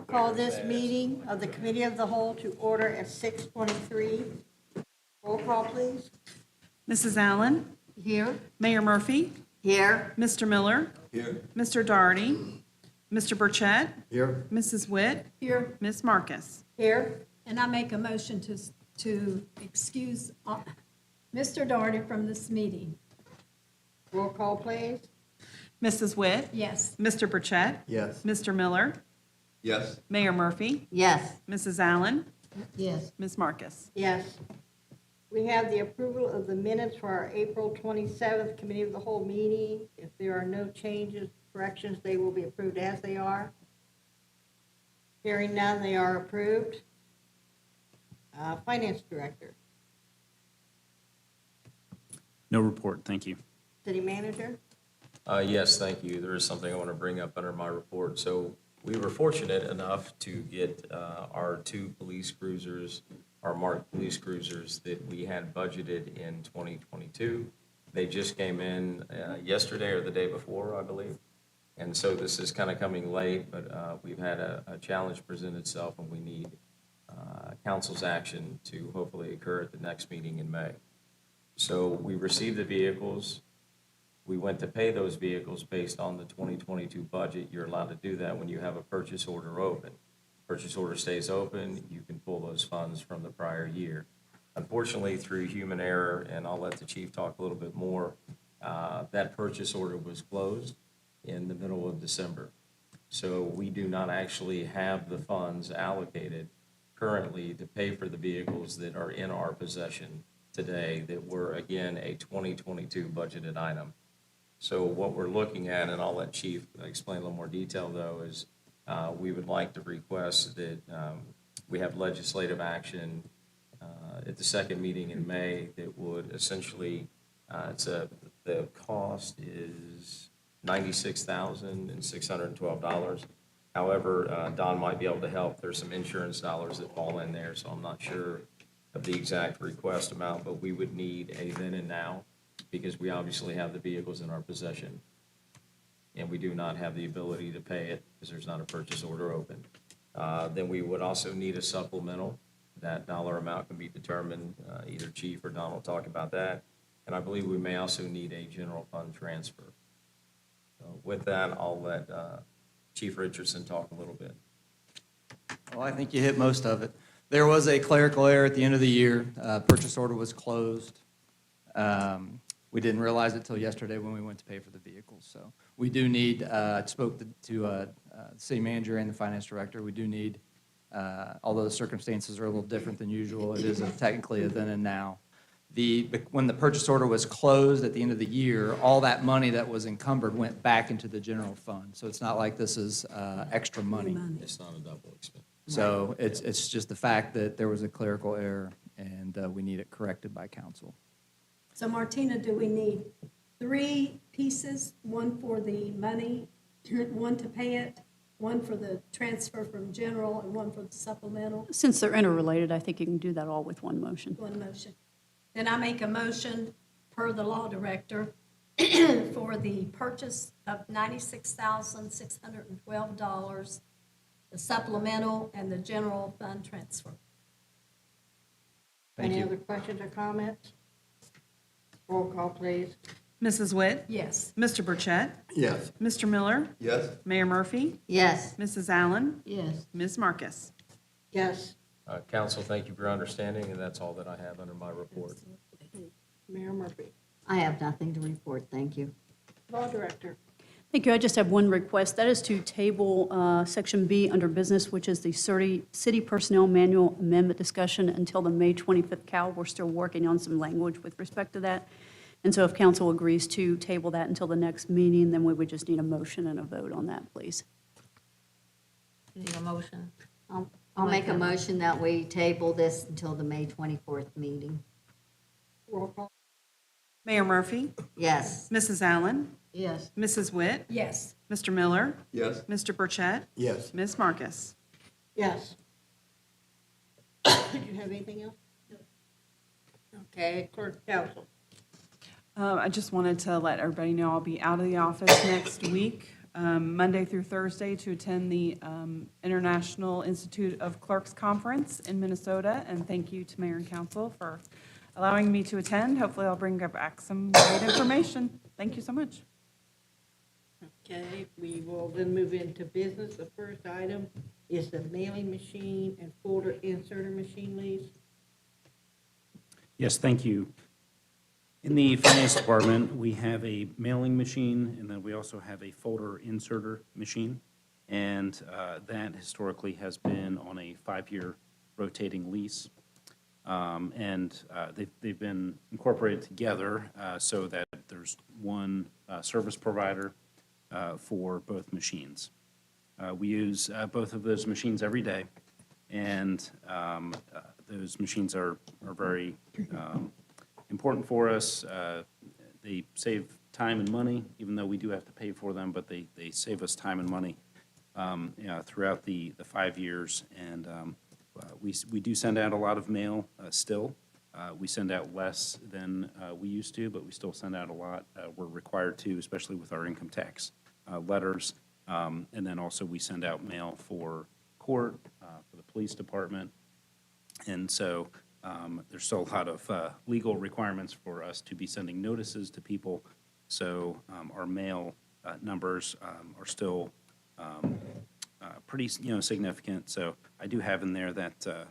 Call this meeting of the Committee of the Whole to order at 6:23. Roll call, please. Mrs. Allen, Here. Mayor Murphy, Here. Mr. Miller, Here. Mr. Doherty, Mr. Burchett, Here. Mrs. Witt, Here, Ms. Marcus. Here. and I make a motion to excuse Mr. Doherty from this meeting. Roll call, please. Mrs. Witt, Yes. Mr. Burchett, Yes. Mr. Miller, Yes. Mayor Murphy, Yes. Mrs. Allen, Yes. Ms. Marcus. Yes. We have the approval of the minutes for our April 27th Committee of the Whole meeting. If there are no changes, corrections, they will be approved as they are. Hearing none, they are approved. Finance Director, No report, thank you. City Manager. Yes, thank you. There is something I want to bring up under my report. So we were fortunate enough to get our two police cruisers, our marked police cruisers that we had budgeted in 2022. They just came in yesterday or the day before, I believe. And so this is kind of coming late, but we've had a challenge present itself, and we need council's action to hopefully occur at the next meeting in May. So we received the vehicles. We went to pay those vehicles based on the 2022 budget. You're allowed to do that when you have a purchase order open. Purchase order stays open, you can pull those funds from the prior year. Unfortunately, through human error, and I'll let the chief talk a little bit more, that purchase order was closed in the middle of December. So we do not actually have the funds allocated currently to pay for the vehicles that are in our possession today that were, again, a 2022 budgeted item. So what we're looking at, and I'll let Chief explain a little more detail though, is we would like to request that we have legislative action at the second meeting in May that would essentially, the cost is $96,612. However, Don might be able to help. There's some insurance dollars that fall in there, so I'm not sure of the exact request amount, but we would need a then and now because we obviously have the vehicles in our possession. And we do not have the ability to pay it because there's not a purchase order open. Then we would also need a supplemental. That dollar amount can be determined, either Chief or Don will talk about that. And I believe we may also need a general fund transfer. So with that, I'll let Chief Richardson talk a little bit. Well, I think you hit most of it. There was a clerical error at the end of the year. Purchase order was closed. We didn't realize it till yesterday when we went to pay for the vehicles. So we do need, spoke to the city manager and the finance director. We do need, although the circumstances are a little different than usual, it is technically a then and now. When the purchase order was closed at the end of the year, all that money that was encumbered went back into the general fund. So it's not like this is extra money. It's not a double expense. So it's just the fact that there was a clerical error and we need it corrected by council. So Martina, do we need 3 pieces? One for the money, one to pay it, one for the transfer from general, and one for the supplemental? Since they're interrelated, I think you can do that all with one motion. One motion. Then I make a motion per the law director for the purchase of $96,612, the supplemental and the general fund transfer. Thank Any you. other questions or comments? Roll call, please. Mrs. Witt, Yes. Mr. Burchett, Yes. Mr. Miller, Yes. Mayor Murphy, Yes. Mrs. Allen, Yes. Ms. Marcus. Yes. Council, thank you for your understanding, and that's all that I have under my report. Mayor Murphy. I have nothing to report, thank you. Law Director. Thank you. I just have one request. That is to table Section B under business, which is the city personnel manual amendment discussion until the May 25th CAL. We're still working on some language with respect to that. And so if council agrees to table that until the next meeting, then we would just need a motion and a vote on that, please. Need a motion? I'll make a motion that we table this until the May 24th meeting. Roll call. Mayor Murphy, Yes. Mrs. Allen, Yes. Mrs. Witt, Yes. Mr. Miller, Yes. Mr. Burchett, Yes. Ms. Marcus. Yes. Did you have anything else? Okay, Clerk Council. I just wanted to let everybody know I'll be out of the office next week. Monday through Thursday to attend the International Institute of Clerks Conference in Minnesota. And thank you to Mayor and Council for allowing me to attend. Hopefully, I'll bring back some great information. Thank you so much. Okay, we will then move into business. The first item is the mailing machine and folder inserter machine lease. Yes, thank you. In the finance department, we have a mailing machine, and then we also have a folder inserter machine. And that historically has been on a 5-year rotating lease. They've been incorporated together so that there's one service provider for both machines. We use both of those machines every day, and those machines are very important for us. They save time and money, even though we do have to pay for them, but they save us time and money throughout the 5 years. And we do send out a lot of mail still. We send out less than we used to, but we still send out a lot. We're required to, especially with our income tax letters. And then also we send out mail for court, for the police department. And so there's still a lot of legal requirements for us to be sending notices to people. So our mail numbers are still pretty, significant. So I do have in there that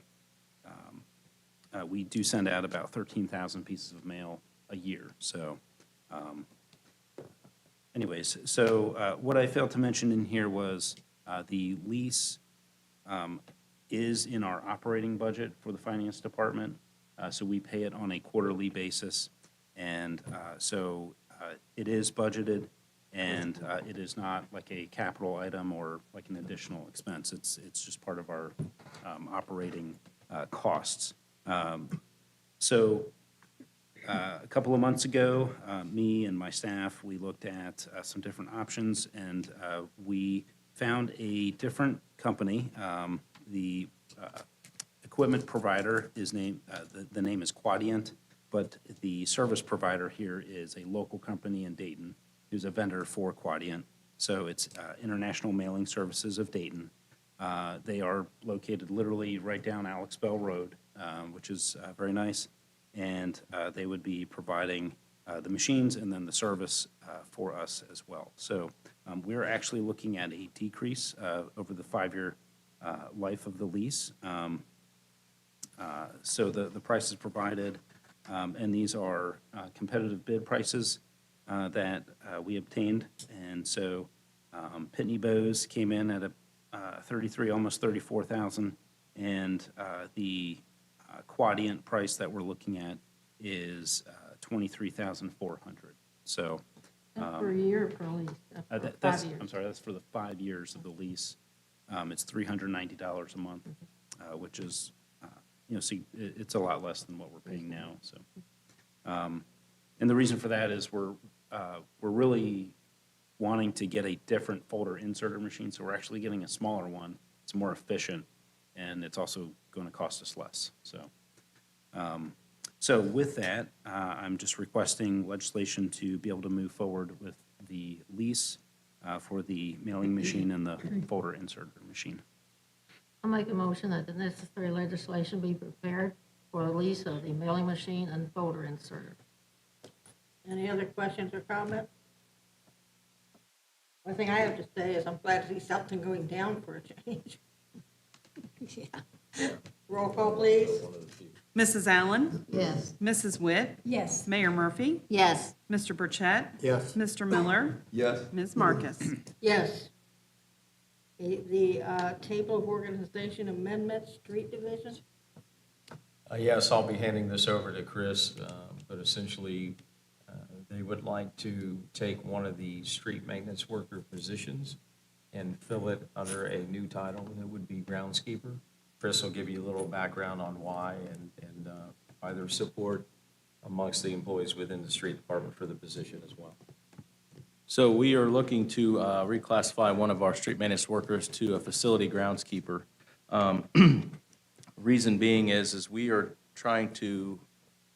we do send out about 13,000 pieces of mail a year. So anyways, so what I failed to mention in here was the lease is in our operating budget for the finance department. So we pay it on a quarterly basis. And so it is budgeted, and it is not like a capital item or like an additional expense. It's just part of our operating costs. So a couple of months ago, me and my staff, we looked at some different options, and we found a different company. The equipment provider is the name is Quadient, but the service provider here is a local company in Dayton who's a vendor for Quadient. So it's International Mailing Services of Dayton. They are located literally right down Alex Bell Road, which is very nice. And they would be providing the machines and then the service for us as well. So we're actually looking at a decrease over the 5-year life of the lease. So the prices provided, and these are competitive bid prices that we obtained. And so Pitney Bowes came in at a 33, almost 34,000, and the Quadient price that we're looking at is 23,400. So Per year, per lease, for 5 years. I'm sorry, that's for the 5 years of the lease. It's $390 a month, which is, it's a lot less than what we're paying now. So, and the reason for that is we're really wanting to get a different folder inserter machine. So we're actually getting a smaller one. It's more efficient, and it's also going to cost us less. So with that, I'm just requesting legislation to be able to move forward with the lease for the mailing machine and the folder inserter machine. I'll make a motion that the necessary legislation be prepared for the lease of the mailing machine and folder inserter. Any other questions or comments? One thing I have to say is I'm glad to see something going down for a change. Yeah. Roll call, please. Mrs. Allen? Yes. Mrs. Witt? Yes. Mayor Murphy? Yes, Mr. Burchett? Yes. Mr. Miller? Yes. Ms. Marcus? Yes. The table of organization amendments, street division. Yes, I'll be handing this over to Chris, but essentially, they would like to take one of the street maintenance worker positions and fill it under a new title, and it would be groundskeeper. Chris will give you a little background on why and why there's support amongst the employees within the street department for the position as well. So we are looking to reclassify one of our street maintenance workers to a facility groundskeeper. Reason being is we are trying to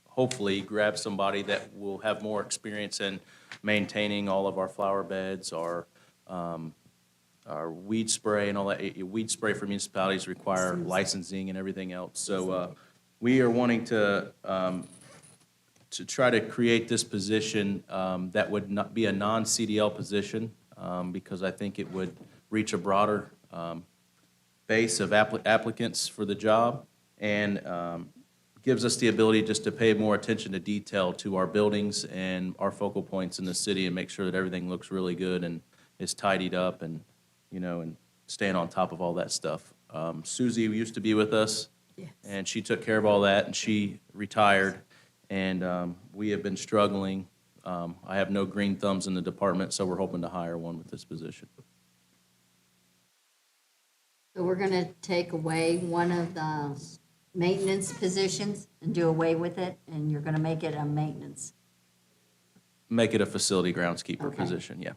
hopefully grab somebody that will have more experience in maintaining all of our flower beds, our our weed spray and all that. Weed spray for municipalities require licensing and everything else. So we are wanting to try to create this position that would not be a non-CDL position, because I think it would reach a broader base of applicants for the job, and gives us the ability just to pay more attention to detail to our buildings and our focal points in the city, and make sure that everything looks really good and is tidied up, and, you know, and staying on top of all that stuff. Susie used to be with us, and she took care of all that, and she retired, and we have been struggling. I have no green thumbs in the department, so we're hoping to hire one with this position. So we're gonna take away one of the maintenance positions and do away with it, and you're gonna make it a maintenance. Make it a facility groundskeeper Okay. position, yeah.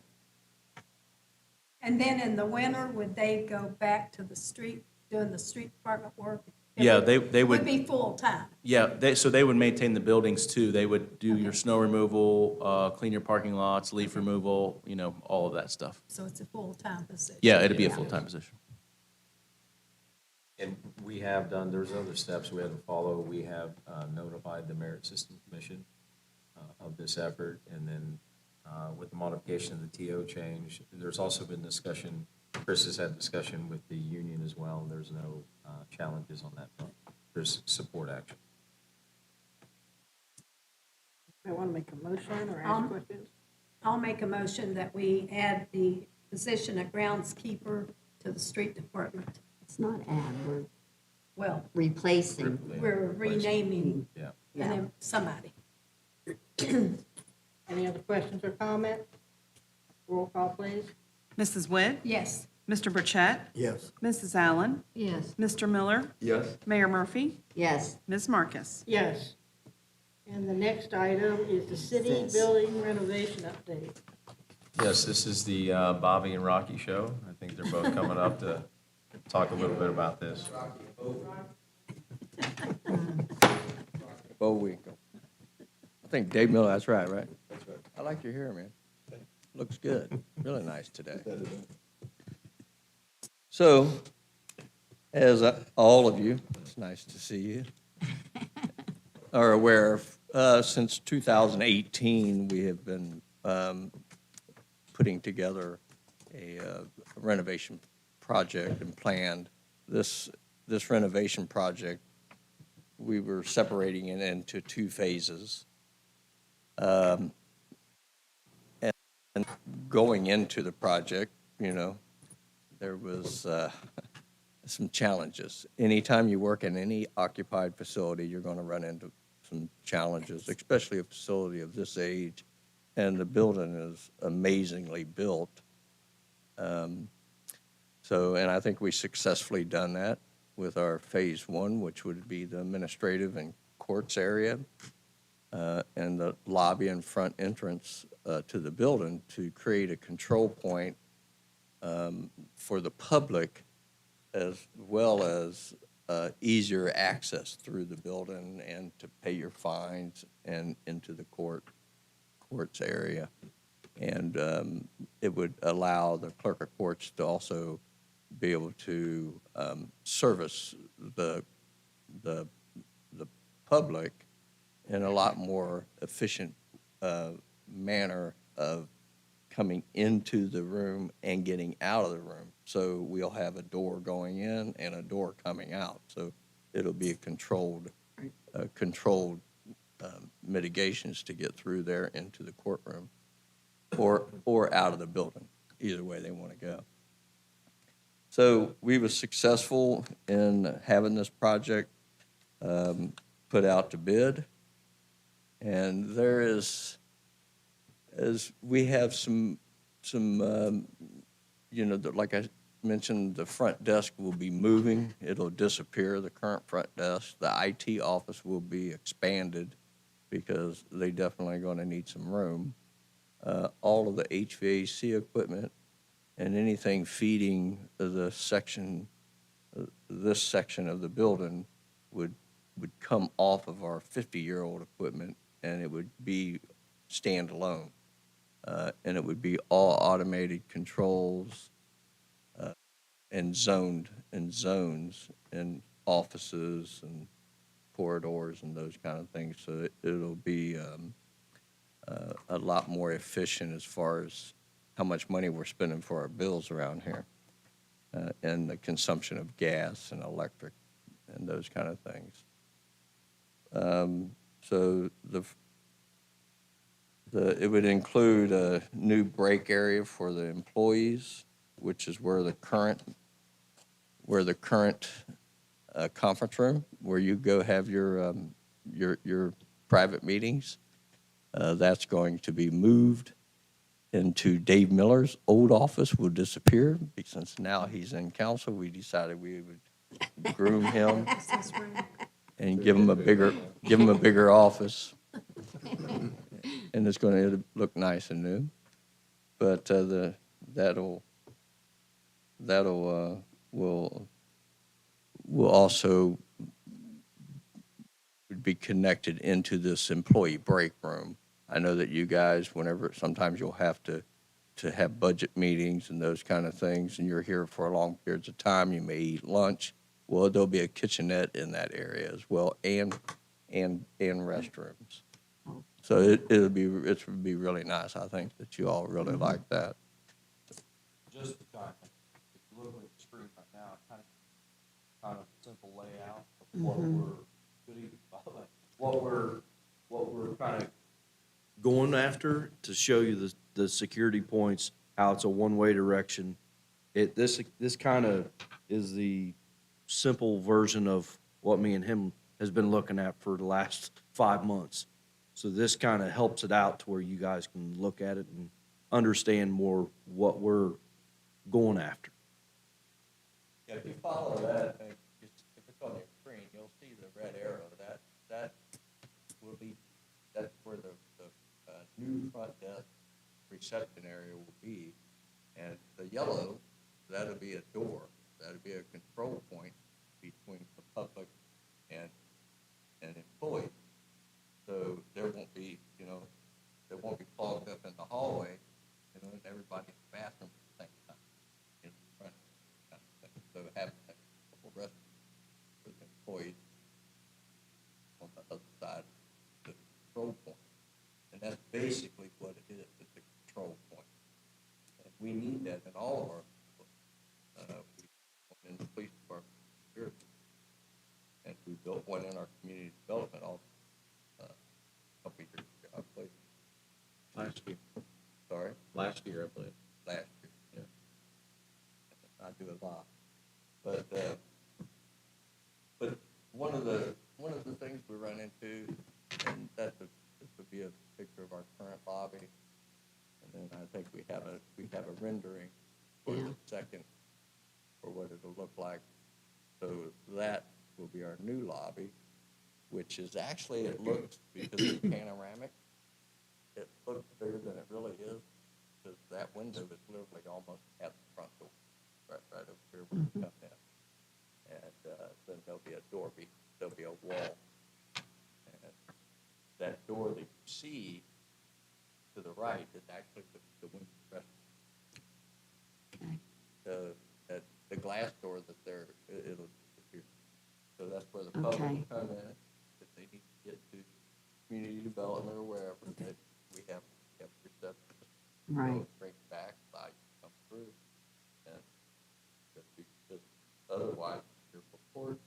And then in the winter, would they go back to the street, doing the street department work? Yeah, they would. Would be full-time. Yeah, so they would maintain the buildings too. They would do your snow removal, clean your parking lots, leaf removal, you know, all of that stuff. So it's a full-time position. Yeah, it'd be a full-time position. And we have done, there's other steps we had to follow. We have notified the Merit System Commission of this effort, and then with the modification of the TO change, there's also been discussion, Chris has had discussion with the union as well. There's no challenges on that front. There's support action. I want to make a motion or ask questions. I'll make a motion that we add the position of groundskeeper to the street department. It's not add, we're Well, replacing. we're renaming Yeah. and then somebody. Any other questions or comments? Roll call, please. Mrs. Witt? Yes. Mr. Burchett? Yes. Mrs. Allen? Yes. Mr. Miller? Yes. Mayor Murphy? Yes, Ms. Marcus? Yes. And the next item is the city building renovation update. Yes, this is the Bobby and Rocky show. I think they're both coming up to talk a little bit about this. Bowinkle. I think Dave Miller, that's right? That's right. I like your hair, man. Looks good. Really nice today. So, as all of you, it's nice to see you, are aware of, since 2018, we have been putting together a renovation project and planned. This renovation project, we were separating it into two phases. And going into the project, you know, there was some challenges. Anytime you work in any occupied facility, you're going to run into some challenges, especially a facility of this age. And the building is amazingly built. And I think we successfully done that with our phase one, which would be the administrative and courts area, and the lobby and front entrance to the building to create a control point for the public, as well as easier access through the building and to pay your fines and into the courts area. And it would allow the clerk of courts to also be able to service the public in a lot more efficient manner of coming into the room and getting out of the room. So we'll have a door going in and a door coming out. So it'll be a controlled mitigations to get through there into the courtroom or out of the building, either way they want to go. So we were successful in having this project put out to bid. And there is, as we have some like I mentioned, the front desk will be moving. It'll disappear, the current front desk. The IT office will be expanded because they definitely going to need some room. All of the HVAC equipment and anything feeding this section of the building would come off of our 50-year-old equipment, and it would be standalone. and it would be all automated controls and zones in offices and corridors and those kind of things. So it'll be a lot more efficient as far as how much money we're spending for our bills around here, and the consumption of gas and electric and those kind of things. So it would include a new break area for the employees, which is where the current conference room, where you go have your private meetings, that's going to be moved into Dave Miller's old office, will disappear, since now he's in council. We decided we would groom him and give him a bigger office. And it's going to look nice and new. But will also be connected into this employee break room. I know that you guys, sometimes you'll have to have budget meetings and those kind of things, and you're here for long periods of time, you may eat lunch. Well, there'll be a kitchenette in that area as well, and restrooms. So it would be really nice. I think that you all really like that. Just to kind of, if you look at the screen right now, kind of simple layout of what we're kind of going after to show you the security points, how it's a one-way direction. This kind of is the simple version of what me and him has been looking at for the last 5 months. So this kind of helps it out to where you guys can look at it and understand more what we're going after. Yeah, if you follow that, if it's on your screen, you'll see the red arrow. That's where the new front desk reception area will be. And the yellow, that'll be a door. That'll be a control point between the public and employees. So there won't be clogged up in the hallway, and everybody in the bathroom at the same time. In front kind of thing. So having a couple restrooms for the employees on the other side of the control point. And that's basically what it is, it's a control point. And we need that in all of our, in the police department here. And we built one in our community development office a couple years ago, I believe. Last year. Sorry? Last year, I believe. Last year, yeah. I do a lot. But one of the things we run into, and this would be a picture of our current lobby, and then I think we have a rendering for the second, for what it'll look like. So that will be our new lobby, which is actually, it looks, because it's panoramic, it looks bigger than it really is, because that window is literally almost at the front door, right over here when you come in. And then there'll be a door, there'll be a wall. And that door that you see to the right is actually the window restaurant. The glass door that's there, it'll disappear. So that's where the public will come in, if they need to get to community development or wherever, that we have reception. Right. Bring it back, allow you to come through. And just otherwise, your report,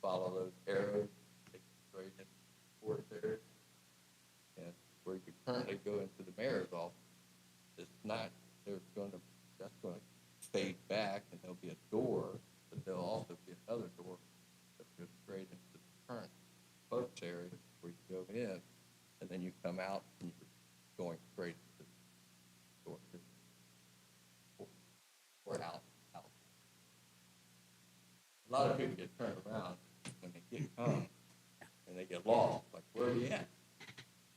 follow those arrows, take you straight into the report there. And where you currently go into the mayor's office, it's not, that's going to fade back, and there'll be a door, but there'll also be another door that goes straight into the current folks area where you go in, and then you come out and you're going straight to the door or out. A lot of people get turned around when they get home and they get lost, like, where are you at?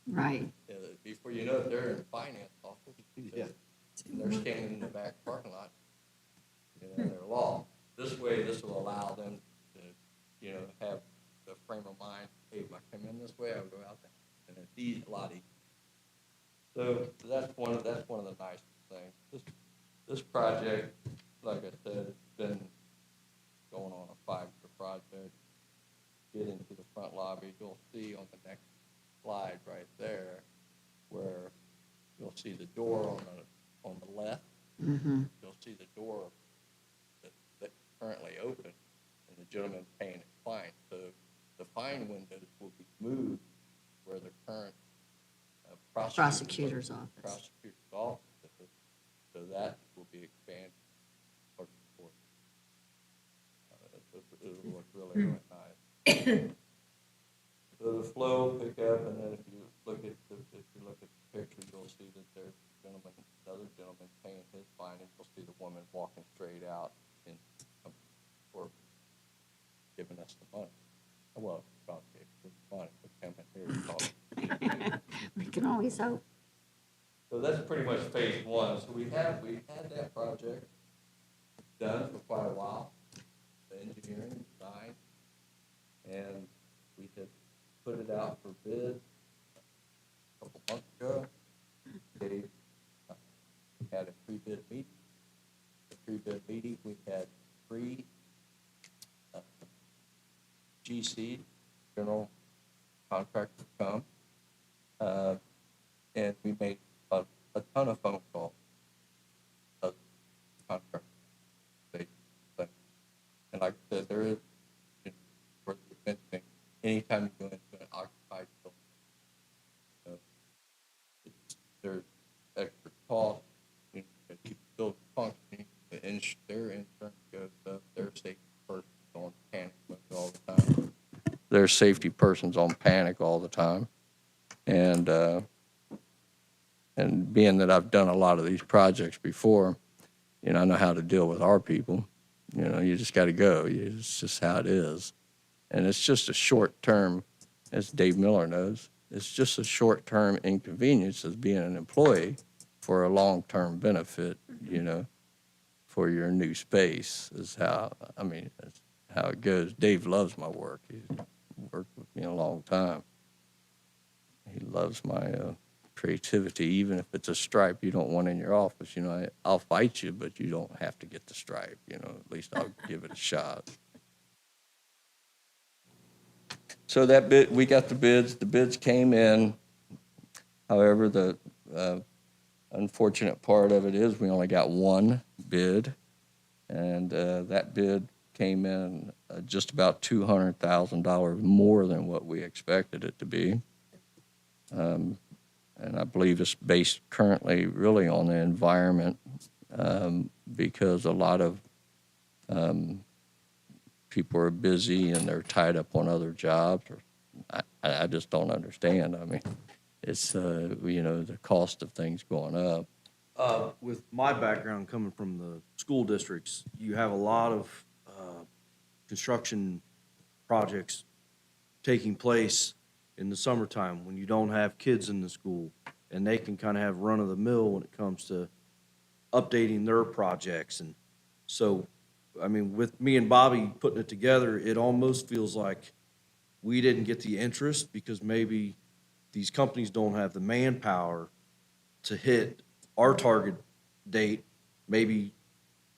Right. Before you know it, they're in the finance office. Yeah. They're standing in the back parking lot, and they're lost. This way, this will allow them to, have the frame of mind, hey, if I come in this way, I'll go out there. And it's a lot easier. So that's one of the nicest things. This project, like I said, it's been going on a 5-year project. Get into the front lobby, you'll see on the next slide right there where you'll see the door on the left. You'll see the door that's currently open, and the gentleman's paying his fine. So the fine windows will be moved where the current Prosecutor's office. prosecutor's office is. So that will be expanded. It'll look really, really nice. So the flow will pick up, and then if you look at the picture, you'll see that there's another gentleman paying his fine, and you'll see the woman walking straight out and for giving us the money. Well, probably gave us the money, but come in here and talk. We can always hope. So that's pretty much phase one. So we had that project done for quite a while, the engineering, design, and we had put it out for bid a couple months ago. They had a pre-bid meeting. The pre-bid meeting, we had 3 GC, general contractors come, and we made a ton of phone calls. Contractors. And like I said, there is, worth mentioning, anytime you go into an occupied building, there's extra cost, to keep the building functioning, their insurance goes up, their safety person's on panic mode all the time. Their safety person's on panic all the time. And being that I've done a lot of these projects before, I know how to deal with our people. You just got to go. It's just how it is. And it's just a short term, as Dave Miller knows, it's just a short term inconvenience as being an employee for a long term benefit, for your new space is how, that's how it goes. Dave loves my work. He's worked with me a long time. He loves my creativity, even if it's a stripe you don't want in your office. I'll fight you, but you don't have to get the stripe. At least I'll give it a shot. So that bid, we got the bids. The bids came in. However, the unfortunate part of it is we only got one bid, and that bid came in just about $200,000 more than what we expected it to be. And I believe it's based currently really on the environment, because a lot of people are busy and they're tied up on other jobs. I just don't understand. It's, the cost of things going up. With my background coming from the school districts, you have a lot of construction projects taking place in the summertime when you don't have kids in the school, and they can kind of have run of the mill when it comes to updating their projects. And so, with me and Bobby putting it together, it almost feels like we didn't get the interest because maybe these companies don't have the manpower to hit our target date, maybe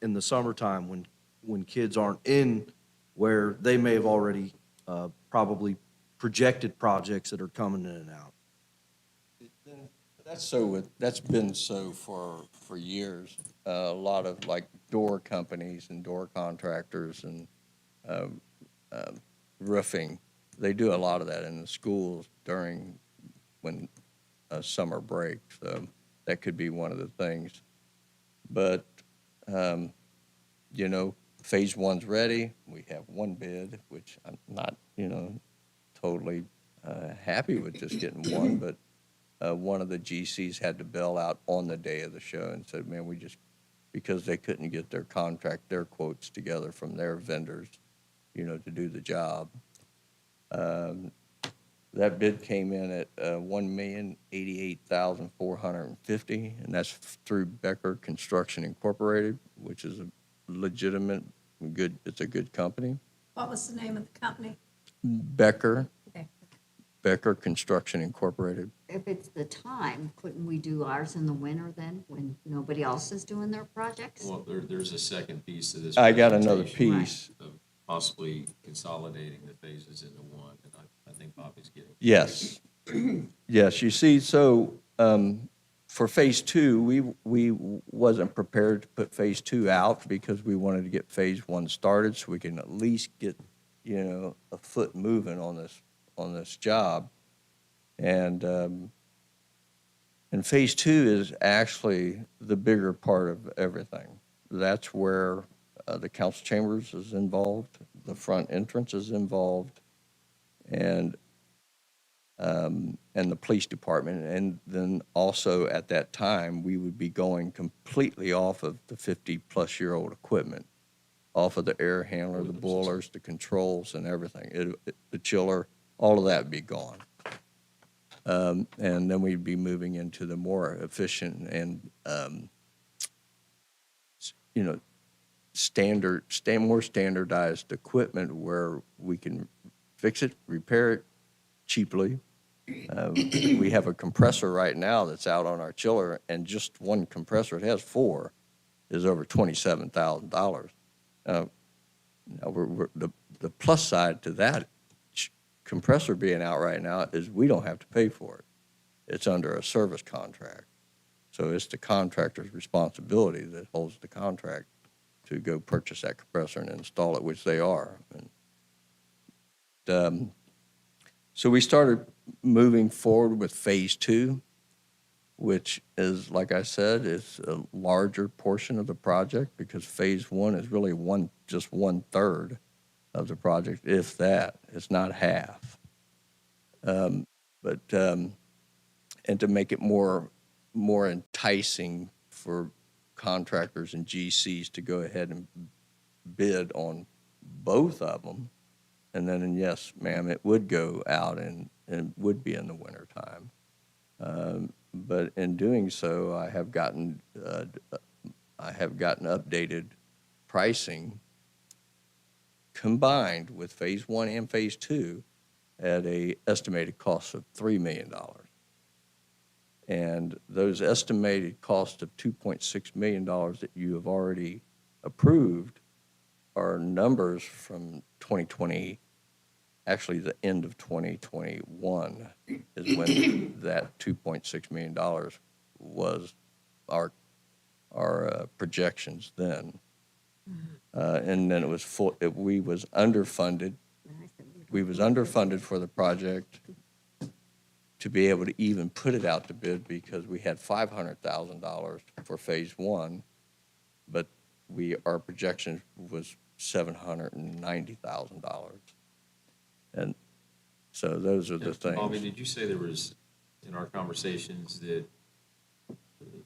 in the summertime when kids aren't in, where they may have already probably projected projects that are coming in and out. That's been so for years. A lot of like door companies and door contractors and roofing, they do a lot of that in the schools during when summer break. So that could be one of the things. But phase one's ready. We have one bid, which I'm not totally happy with just getting one, but one of the GCs had to bail out on the day of the show and said, man, because they couldn't get their quotes together from their vendors, to do the job. That bid came in at $1,088,450, and that's through Becker Construction Incorporated, which is a legitimate, it's a good company. What was the name of the company? Becker Becker Construction Incorporated. If it's the time, couldn't we do ours in the winter then, when nobody else is doing their projects? Well, there's a second piece to this. I got another presentation piece. Of possibly consolidating the phases into one, and I think Bobby's getting. Yes. Yes, you see, so for Phase 2, we wasn't prepared to put Phase 2 out because we wanted to get Phase 1 started so we can at least get, a foot moving on this job. And Phase 2 is actually the bigger part of everything. That's where the council chambers is involved, the front entrance is involved, and the police department. And then also at that time, we would be going completely off of the 50-plus-year-old equipment, off of the air handler, the boilers, the controls, and everything. The chiller, all of that would be gone. And then we'd be moving into the more efficient and, more standardized equipment where we can fix it, repair it cheaply. We have a compressor right now that's out on our chiller, and just one compressor, it has 4, is over $27,000. Now the plus side to that compressor being out right now is we don't have to pay for it. It's under a service contract. So it's the contractor's responsibility that holds the contract to go purchase that compressor and install it, which they are. And, so we started moving forward with Phase 2, which is, like I said, is a larger portion of the project because Phase 1 is really just 1/3 of the project, if that. It's not half. And to make it more enticing for contractors and GCs to go ahead and bid on both of them. And then, yes, ma'am, it would go out and would be in the wintertime. But in doing so, I have gotten updated pricing combined with Phase 1 and Phase 2 at a estimated cost of $3 million. And those estimated costs of $2.6 million that you have already approved are numbers from 2020, actually the end of 2021 is when that $2.6 million was our projections then. And then it was we was underfunded. We was underfunded for the project to be able to even put it out to bid because we had $500,000 for Phase 1, but our projection was $790,000. And so those are the things. Bobby, did you say there was, in our conversations, that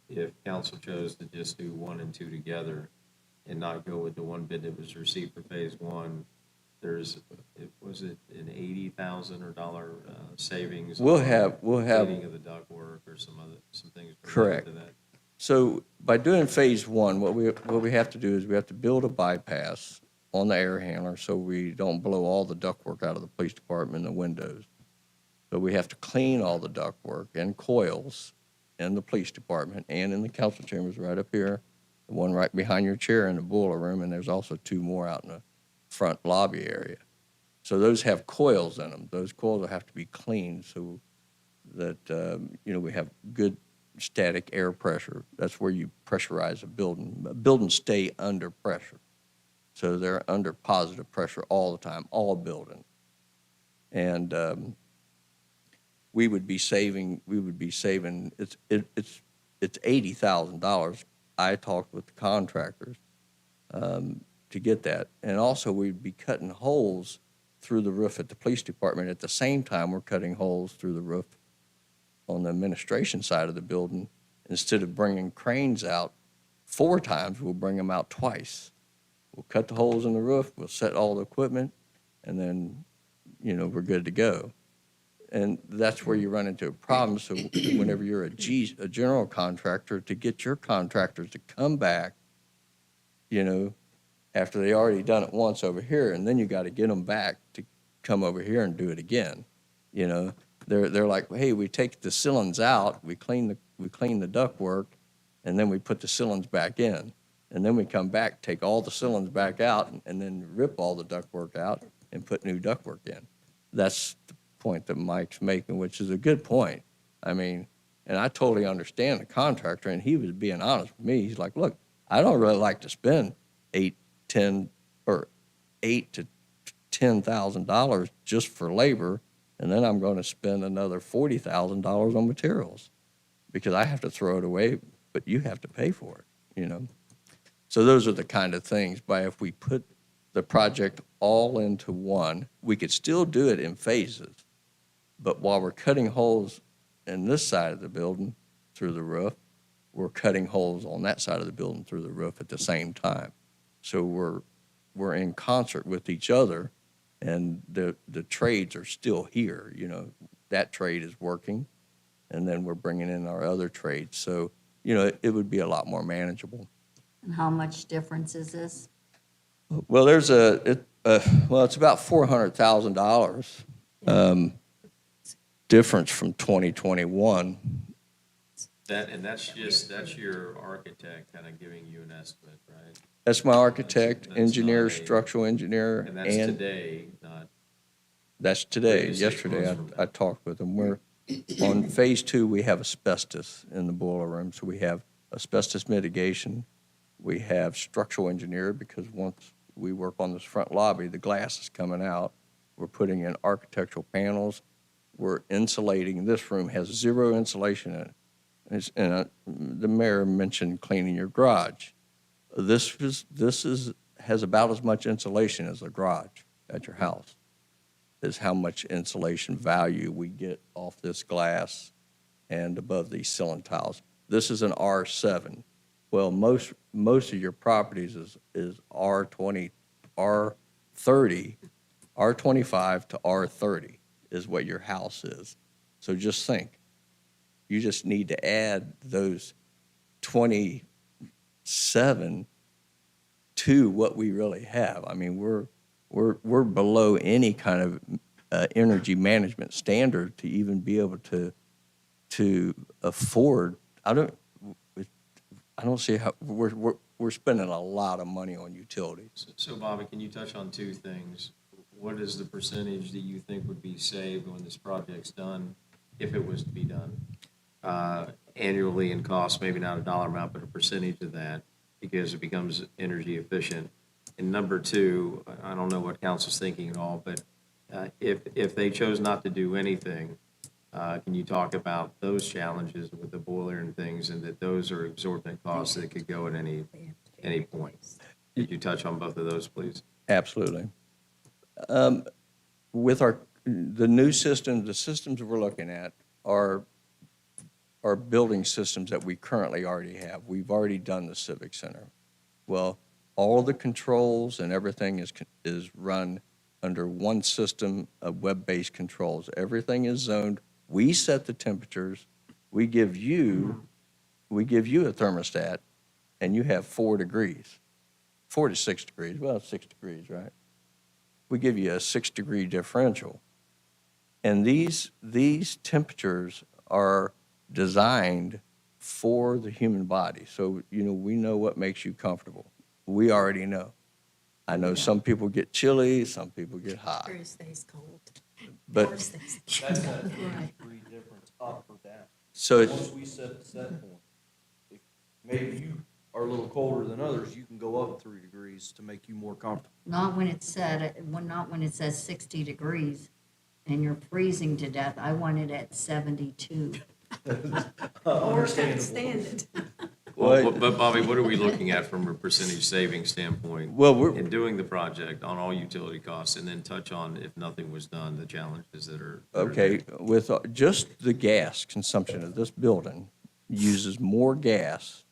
if council chose to just do 1 and 2 together and not go with the one bid that was received for Phase 1, was it an $80,000 savings? We'll have Completing of the ductwork or some things related correct. to that? So by doing Phase 1, what we have to do is we have to build a bypass on the air handler so we don't blow all the ductwork out of the police department and the windows. So we have to clean all the ductwork and coils in the police department and in the council chambers right up here, the one right behind your chair in the boiler room, and there's also 2 more out in the front lobby area. So those have coils in them. Those coils will have to be cleaned so that, we have good static air pressure. That's where you pressurize a building. Buildings stay under pressure. So they're under positive pressure all the time, all buildings. And we would be saving, it's $80,000. I talked with the contractors to get that. And also we'd be cutting holes through the roof at the police department. At the same time, we're cutting holes through the roof on the administration side of the building. Instead of bringing cranes out 4 times, we'll bring them out twice. We'll cut the holes in the roof, we'll set all the equipment, and then, we're good to go. And that's where you run into a problem. So whenever you're a general contractor, to get your contractors to come back, after they already done it once over here, and then you got to get them back to come over here and do it again. They're like, hey, we take the ceilings out, we clean the ductwork, and then we put the ceilings back in. And then we come back, take all the ceilings back out, and then rip all the ductwork out and put new ductwork in. That's the point that Mike's making, which is a good point. I mean, and I totally understand the contractor, and he was being honest with me. He's like, look, I don't really like to spend $8 to $10,000 just for labor, and then I'm going to spend another $40,000 on materials because I have to throw it away, but you have to pay for it, you know? So those are the kind of things, by if we put the project all into one, we could still do it in phases. But while we're cutting holes in this side of the building through the roof, we're cutting holes on that side of the building through the roof at the same time. So we're in concert with each other, and the trades are still here. You know, that trade is working, and then we're bringing in our other trades. So, you know, it would be a lot more manageable. And how much difference is this? Well, there's it's about $400,000 difference from 2021. That's your architect kind of giving you an estimate, right? That's my architect, That's engineer, not structural engineer, And that's today, not, that's today. Previously Yesterday, closed from I talked with them. We're on phase 2. We have asbestos in the boiler room, so we have asbestos mitigation. We have structural engineer because once we work on this front lobby, the glass is coming out. We're putting in architectural panels. We're insulating. This room has 0 insulation in it. The mayor mentioned cleaning your garage. This has about as much insulation as a garage at your house. Is how much insulation value we get off this glass and above these ceiling tiles. This is an R7. Well, most of your properties is R20, R30, R25 to R30 is what your house is. So just think, you just need to add those 27 to what we really have. I mean, we're below any kind of energy management standard to even be able to afford. I don't see how we're spending a lot of money on utilities. so Bobby, can you touch on two things? What is the percentage that you think would be saved when this project's done, if it was to be done? Annually in cost, maybe not a dollar amount, but a percentage of that, because it becomes energy efficient. And number two, I don't know what council's thinking at all, but if they chose not to do anything, can you talk about those challenges with the boiler and things, and that those are exorbitant costs that could go at any point? Could you touch on both of those, please? Absolutely. With the new systems, the systems we're looking at are building systems that we currently already have. We've already done the Civic Center. Well, all the controls and everything is run under one system of web-based controls. Everything is zoned. We set the temperatures. We give you a thermostat, and you have 4 degrees, 4 to 6 degrees. Well, 6 degrees, right? We give you a 6-degree differential. And these temperatures are designed for the human body. So, you know, we know what makes you comfortable. We already know. I know some people get chilly, some people get hot. Or stays cold. But Or stays- That's a 3-degree difference up or down. so it, Once we set the set point, if maybe you are a little colder than others, you can go up 3 degrees to make you more comfortable. Not when it says 60 degrees and you're freezing to death. I want it at 72. Or stand it. Well, but Bobby, what are we looking at from a percentage savings standpoint? Well, in doing the project on all utility costs, and then touch on, if nothing was done, the challenges that are. okay, with just the gas consumption of this building uses more gas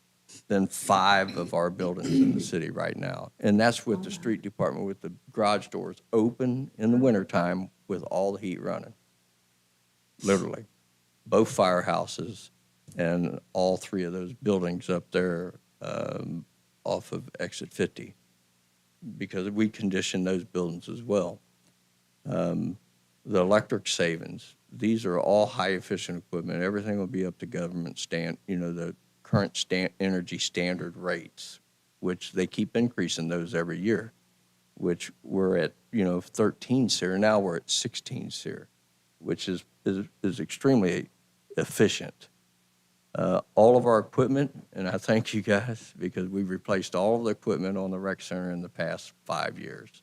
than 5 of our buildings in the city right now. And that's with the street department, with the garage doors open in the wintertime with all the heat running. Literally. Both firehouses and all 3 of those buildings up there off of exit 50, because we condition those buildings as well. the electric savings, these are all high-efficient equipment. Everything will be up to government the current energy standard rates, which they keep increasing those every year, which we're at, 13 SEER. Now we're at 16 SEER, which is extremely efficient. All of our equipment, and I thank you guys because we've replaced all of the equipment on the rec center in the past 5 years.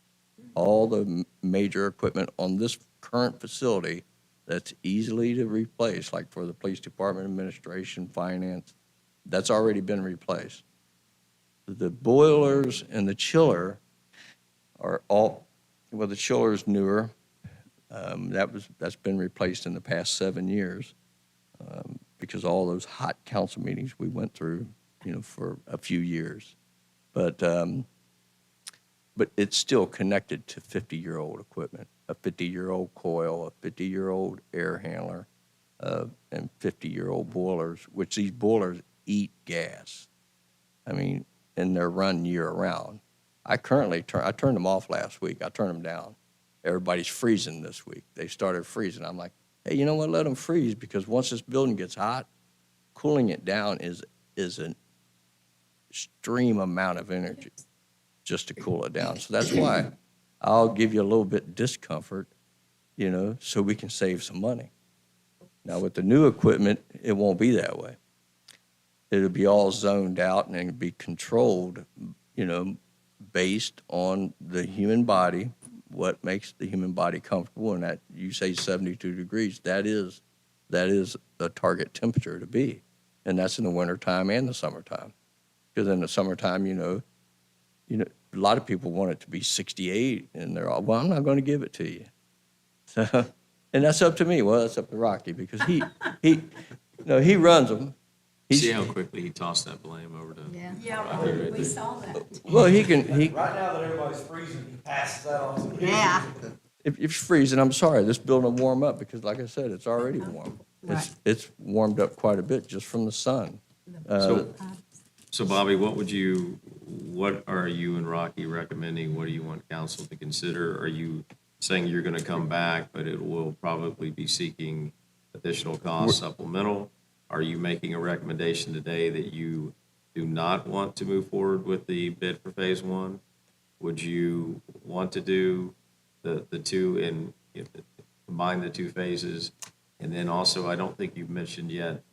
All the major equipment on this current facility that's easily to replace, like for the police department, administration, finance, that's already been replaced. The boilers and the chiller are all, well, the chiller's newer. That's been replaced in the past 7 years. Because all those hot council meetings we went through, for a few years. But it's still connected to 50-year-old equipment, a 50-year-old coil, a 50-year-old air handler, and 50-year-old boilers, which these boilers eat gas. I mean, and they're run year-round. I turned them off last week. I turned them down. Everybody's freezing this week. They started freezing. I'm like, hey, you know what? Let them freeze, because once this building gets hot, cooling it down is an extreme amount of energy just to cool it down. So that's why I'll give you a little bit discomfort, so we can save some money. Now, with the new equipment, it won't be that way. It'll be all zoned out and it'll be controlled, based on the human body, what makes the human body comfortable, and that you say 72 degrees, that is the target temperature to be. And that's in the wintertime and the summertime. Because in the summertime, a lot of people want it to be 68, and they're all, well, I'm not going to give it to you. So, and that's up to me. Well, that's up to Rocky, because he runs them. See how quickly he tossed that blame over to. Yeah. Yeah, we saw that. Well, Right now that everybody's freezing, he passes that on to me. Yeah. If it's freezing, I'm sorry, this building will warm up, because like I said, it's already warm. It's warmed up quite a bit just from the sun. So Bobby, what are you and Rocky recommending? What do you want council to consider? Are you saying you're going to come back, but it will probably be seeking additional cost supplemental? Are you making a recommendation today that you do not want to move forward with the bid for phase one? Would you want to do the two and combine the two phases? And then also, I don't think you've mentioned yet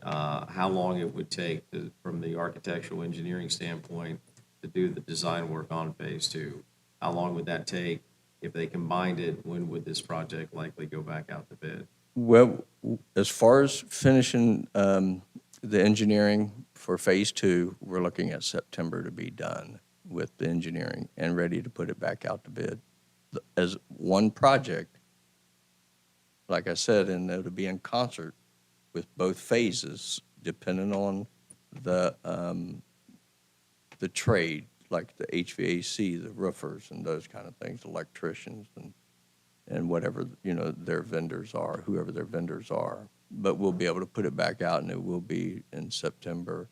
how long it would take from the architectural engineering standpoint to do the design work on phase two. How long would that take? If they combined it, when would this project likely go back out to bid? Well, as far as finishing the engineering for phase two, we're looking at September to be done with the engineering and ready to put it back out to bid. As one project, like I said, and it'll be in concert with both phases, depending on the trade, like the HVAC, the roofers, and those kind of things, electricians, and whatever, their vendors are, whoever their vendors are. But we'll be able to put it back out, and it will be in September,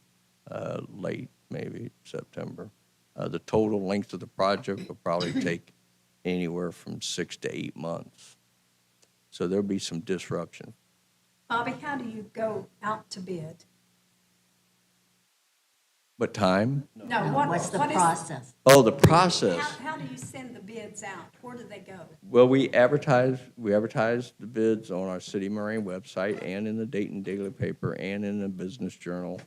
late, maybe September. The total length of the project will probably take anywhere from 6 to 8 months. So there'll be some disruption. Bobby, how do you go out to bid? What time? No, What's the what is- process? Oh, the process. How do you send the bids out? Where do they go? Well, we advertise the bids on our City of Moraine website and in the Dayton Daily Paper and in the Business Journal.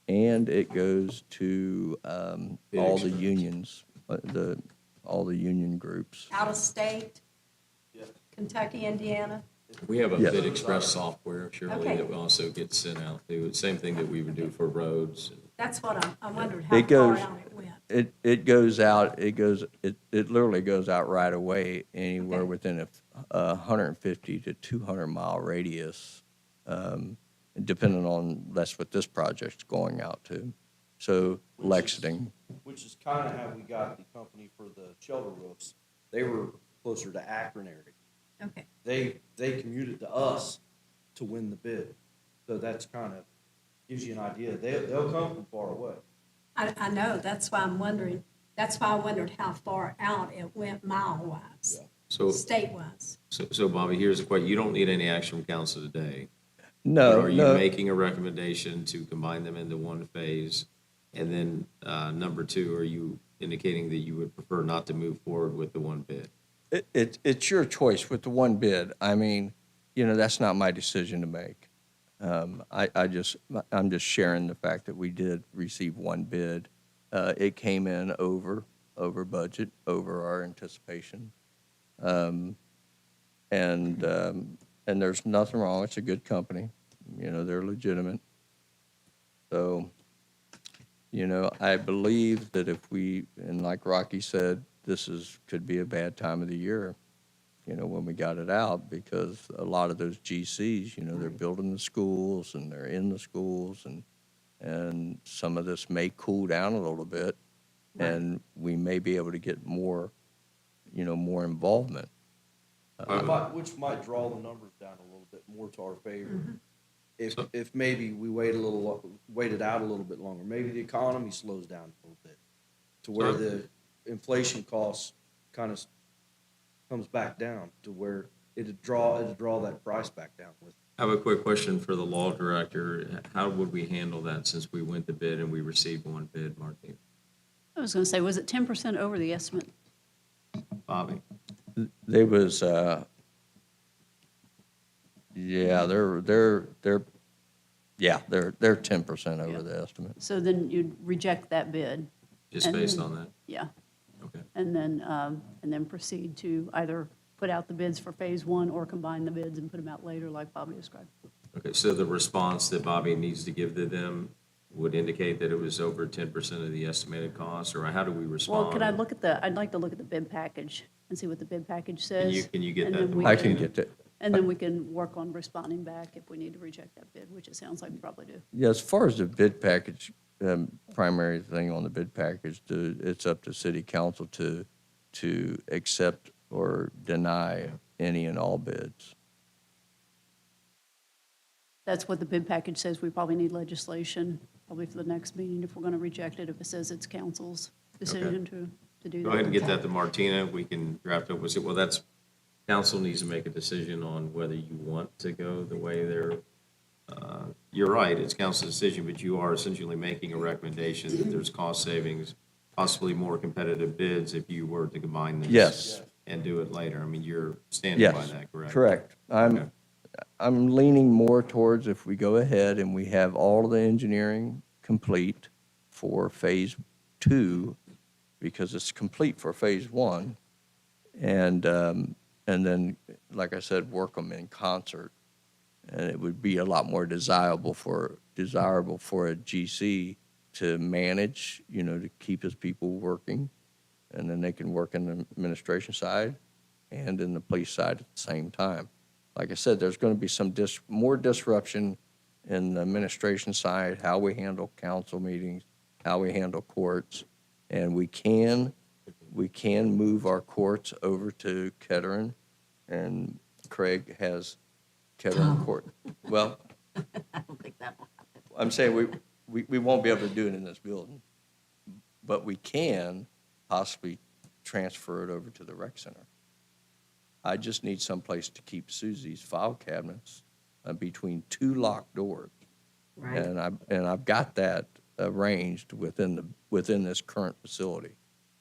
And it goes to all the unions, all the union groups. Out of state? Kentucky, Indiana? We have a Yes. Bid Express software, Shirley, Okay. that also gets sent out too. Same thing that we would do for roads. That's what I wondered, how It goes, far out it went. it goes out, it literally goes out right away, anywhere Okay. within a 150 to 200 mile radius, depending on, that's what this project's going out to. So Lexington, Which is kind of how we got the company for the shelter roofs. They were closer to Akron area. Okay. They commuted to us to win the bid. So that's kind of, gives you an idea. They'll come from far away. I know, that's why I'm wondering, that's why I wondered how far out it went mile-wise. So, statewide. so Bobby, here's the question. You don't need any action from council today. But No, are you no. making a recommendation to combine them into one phase? And then, number two, are you indicating that you would prefer not to move forward with the one bid? It's your choice with the one bid. I mean, that's not my decision to make. I'm just sharing the fact that we did receive one bid. It came in over budget, over our anticipation. And there's nothing wrong. It's a good company. They're legitimate. So, I believe that if we, and like Rocky said, could be a bad time of the year, when we got it out, because a lot of those GCs, they're building the schools and they're in the schools, and some of this may cool down a little bit, and we may be able to get more involvement. Which might draw the numbers down a little bit more to our favor. If maybe we wait it out a little bit longer, maybe the economy slows down a little bit to where the inflation costs kind of comes back down to where it'd draw that price back down with. I have a quick question for the law director. How would we handle that since we went to bid and we received one bid, Martine? I was going to say, was it 10% over the estimate? Bobby? They was, they're 10% over the estimate. So then you'd reject that bid? Just And based then- on that? Yeah. Okay. And then proceed to either put out the bids for phase one or combine the bids and put them out later, like Bobby described. Okay, so the response that Bobby needs to give to them would indicate that it was over 10% of the estimated cost, or how do we respond? Well, I'd like to look at the bid package and see what the bid package says. Can you get and that then to we I can get that. And then we can work on responding back if we need to reject that bid, which it sounds like we probably do. Yeah, as far as the bid package, primary thing on the bid package, it's up to city council to accept or deny any and all bids. That's what the bid package says. We probably need legislation, probably for the next meeting, if we're going to reject it, if it says it's council's decision to do that. Go ahead and get that to Martina. We can draft up with it. Well, council needs to make a decision on whether you want to go the way they're, you're right, it's council's decision, but you are essentially making a recommendation that there's cost savings, possibly more competitive bids if you were to combine this. Yes. And do it later. I mean, you're standing by Yes, that, correct? correct. I'm leaning more towards if we go ahead and we have all the engineering complete for phase two, because it's complete for phase one, and then, like I said, work them in concert. And it would be a lot more desirable for a GC to manage, to keep his people working. And then they can work in the administration side and in the police side at the same time. Like I said, there's going to be some more disruption in the administration side, how we handle council meetings, how we handle courts. And we can move our courts over to Kettering, and Craig has Kettering Court. Well, I don't think that will happen. I'm saying we won't be able to do it in this building, but we can possibly transfer it over to the rec center. I just need someplace to keep Susie's file cabinets between two locked doors. Right. And I've got that arranged within this current facility.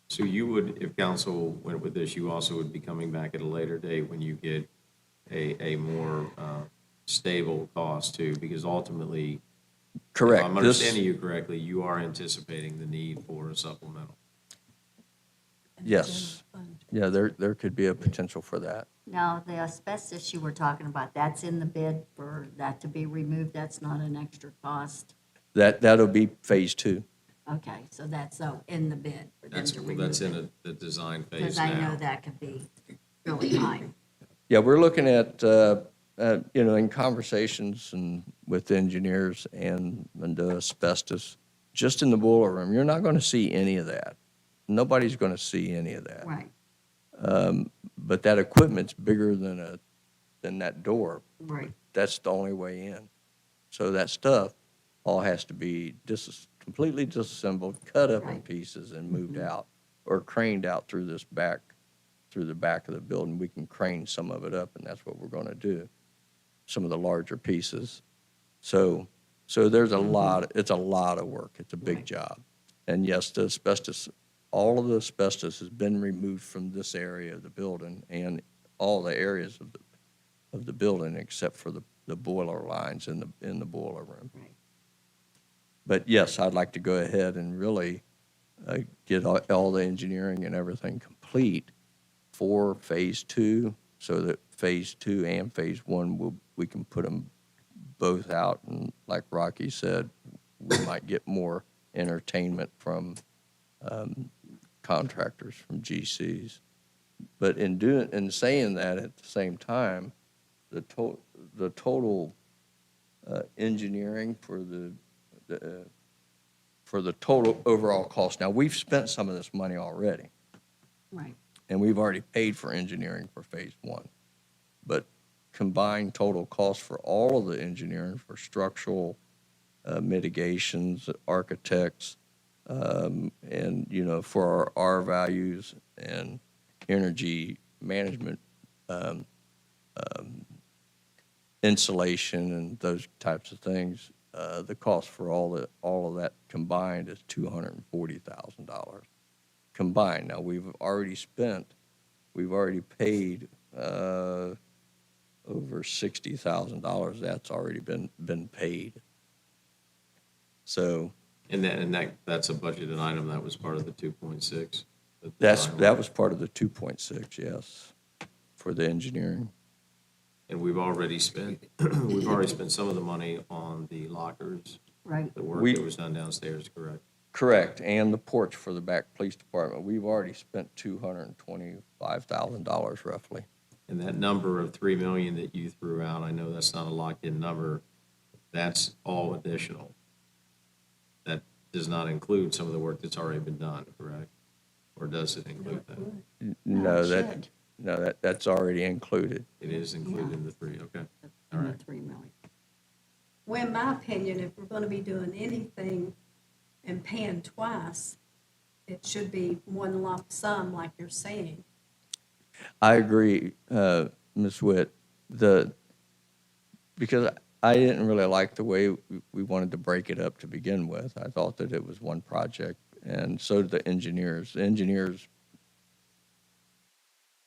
So you would, if council went with this, you also would be coming back at a later date when you get a more stable cost too, because ultimately, Correct. if I'm understanding you correctly, you are anticipating the need for a supplemental. Yes. Yeah, there could be a potential for that. Now, the asbestos you were talking about, that's in the bid for that to be removed, that's not an extra cost? That'll be phase two. Okay, so that's in the bid for them That's, to well, remove that's it? in the design phase Because now. I know that could be really high. Yeah, we're looking at, in conversations and with engineers and the asbestos, just in the boiler room, you're not going to see any of that. Nobody's going to see any of that. Right, But that equipment's bigger than that door. right. That's the only way in. So that stuff all has to be completely disassembled, cut up in Right. pieces and moved out, or craned out through this back through the back of the building. We can crane some of it up, and that's what we're going to do, some of the larger pieces. So there's a lot, it's a lot of work. It's a big job. And yes, the asbestos, all of the asbestos has been removed from this area of the building and all the areas of the building except for the boiler lines in the boiler room. But yes, I'd like to go ahead and really get all the engineering and everything complete for Phase 2, so that Phase 2 and Phase 1, we can put them both out. And like Rocky said, we might get more entertainment from contractors, from GCs. But in saying that, at the same time, the total engineering for the total overall cost. Now, we've spent some of this money already, Right. and we've already paid for engineering for Phase 1. But combined total cost for all of the engineering for structural mitigations, architects, and, you know, for our R values and energy management, insulation and those types of things, the cost for all of that combined is $240,000 combined. Now, we've already paid over $60,000. That's already been paid. So And that's a budgeted item that was part of the 2.6? that was part of the 2.6, yes, for the engineering. And we've already spent some of the money on the lockers, Right. the work that was done downstairs, correct? Correct, and the porch for the back police department. We've already spent $225,000 roughly. And that number of 3 million that you threw out, I know that's not a locked-in number, that's all additional. That does not include some of the work that's already been done, correct? Or does it include that? No, it should. that's already included. It is included in the 3, okay. All In the right. 3 million. Well, in my opinion, if we're gonna be doing anything and paying twice, it should be one lump sum, like you're saying. I agree, Ms. Witt, because I didn't really like the way we wanted to break it up to begin with. I thought that it was one project, and so did the engineers. The engineers,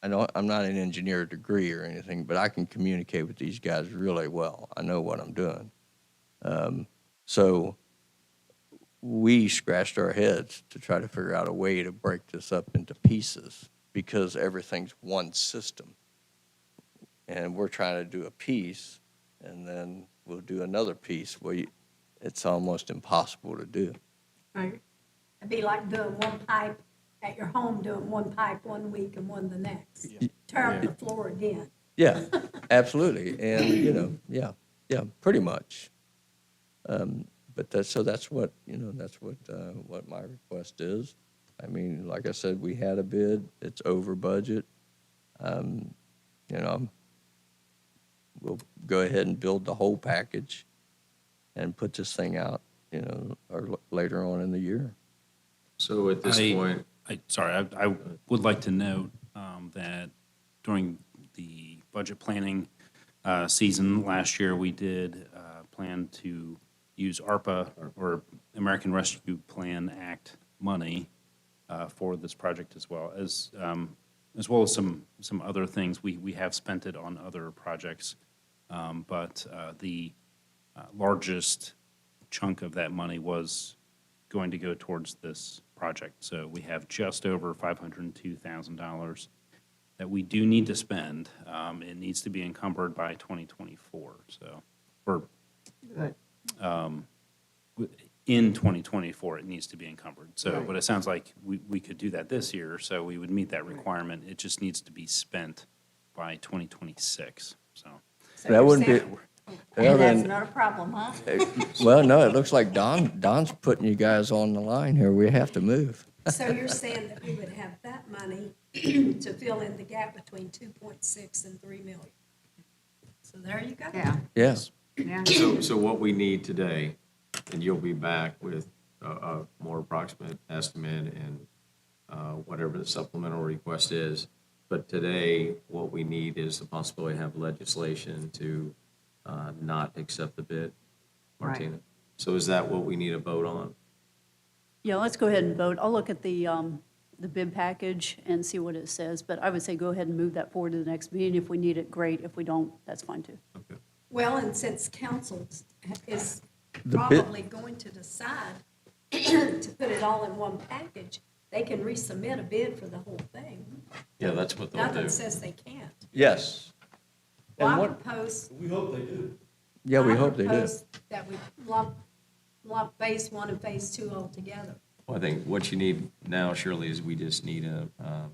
I'm not an engineer degree or anything, but I can communicate with these guys really well. I know what I'm doing. So we scratched our heads to try to figure out a way to break this up into pieces because everything's one system. And we're trying to do a piece, and then we'll do another piece. Well, it's almost impossible to do. Right. It'd be like doing one pipe at your home, doing one pipe one week and one the next. Tear up the floor again. Yeah, absolutely. And, you know, yeah, pretty much. But that's what my request is. I mean, like I said, we had a bid, it's over budget. You know, we'll go ahead and build the whole package and put this thing out, you know, or later on in the year. So at this point, I would like to note that during the budget planning season last year, we did plan to use ARPA or American Rescue Plan Act money for this project as well as some other things. We have spent it on other projects, but the largest chunk of that money was going to go towards this project. So we have just over $502,000 that we do need to spend. It needs to be encumbered by 2024. So, Good. in 2024, it needs to be encumbered. So, but it sounds like we could do that this year, so we would meet that requirement. It just needs to be spent by 2026, so. That wouldn't be, well, That's then, not a problem, huh? well, no, it looks like Don's putting you guys on the line here. We have to move. So you're saying that we would have that money to fill in the gap between 2.6 and 3 million. So there you go. Yeah, Yes. yeah. so what we need today, and you'll be back with a more approximate estimate and whatever the supplemental request is, But today, what we need is the possibility to have legislation to not accept the bid, Martina. So is that what we need a vote on? Yeah, let's go ahead and vote. I'll look at the bid package and see what it says, but I would say go ahead and move that forward to the next meeting. If we need it, great. If we don't, that's fine too. Well, and since council is The bid- probably going to decide to put it all in one package, they can resubmit a bid for the whole thing. Yeah, that's what they'll do. Nothing says they can't. Yes. Well, And I what, propose. yeah, we I hope they do. propose that we lump phase one and phase two all together. Well, I think what you need now, Shirley, is we just need a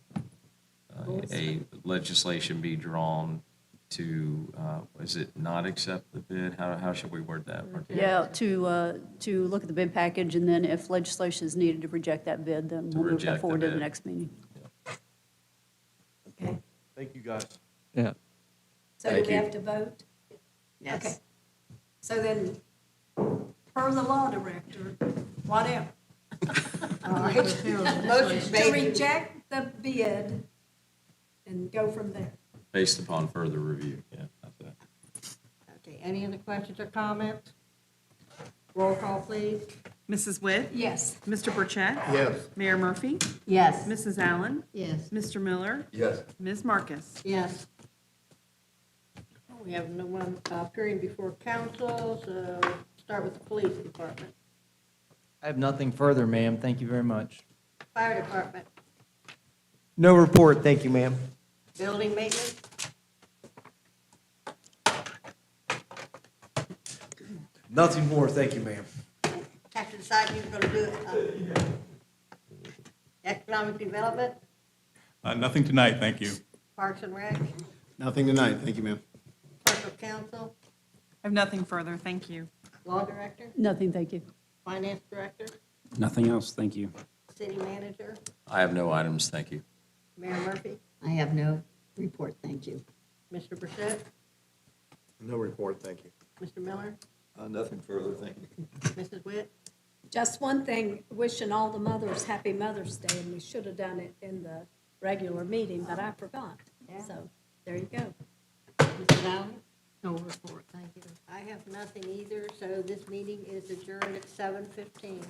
legislation be drawn to, is it not accept the bid? How should we word that, Martina? Yeah, to look at the bid package, and then if legislation is needed to reject that bid, then we'll move reject that the forward to the bid. next meeting. Okay, Thank you, guys. Yeah. so do Thank we you. have to vote? Okay. Yes. So then, per the law director, whatever, All right. Motion's to made to reject the bid and go from there. Based upon further review, yeah, that's that. Okay, any other questions or comments? Roll call, please. Mrs. Witt? Yes. Mr. Burchett? Yes. Mayor Murphy? Yes. Mrs. Allen? Yes. Mr. Miller? Yes. Ms. Marcus? Yes. We have no one appearing before council, so start with the police department. I have nothing further, ma'am. Thank you very much. Fire department, No report, thank you, ma'am. building maintenance, Nothing more, thank you, ma'am. have to decide who's gonna do it. Economic development, Nothing tonight, thank you. parks and rec, Nothing tonight, thank you, ma'am. clerk of council, I have nothing further, thank you. law director, Nothing, thank you. finance director, Nothing else, thank you. city manager, I have no items, thank you. Mayor Murphy, I have no report, thank you. Mr. Burchett, No report, thank you. Mr. Miller, Nothing further, thank you. Mrs. Witt. Just one thing, wishing all the mothers Happy Mother's Day, and we should have done it in the regular meeting, but I forgot. Yeah. So, there you go. Mrs. Allen? No report, thank you. I have nothing either, so this meeting is adjourned at 7:15.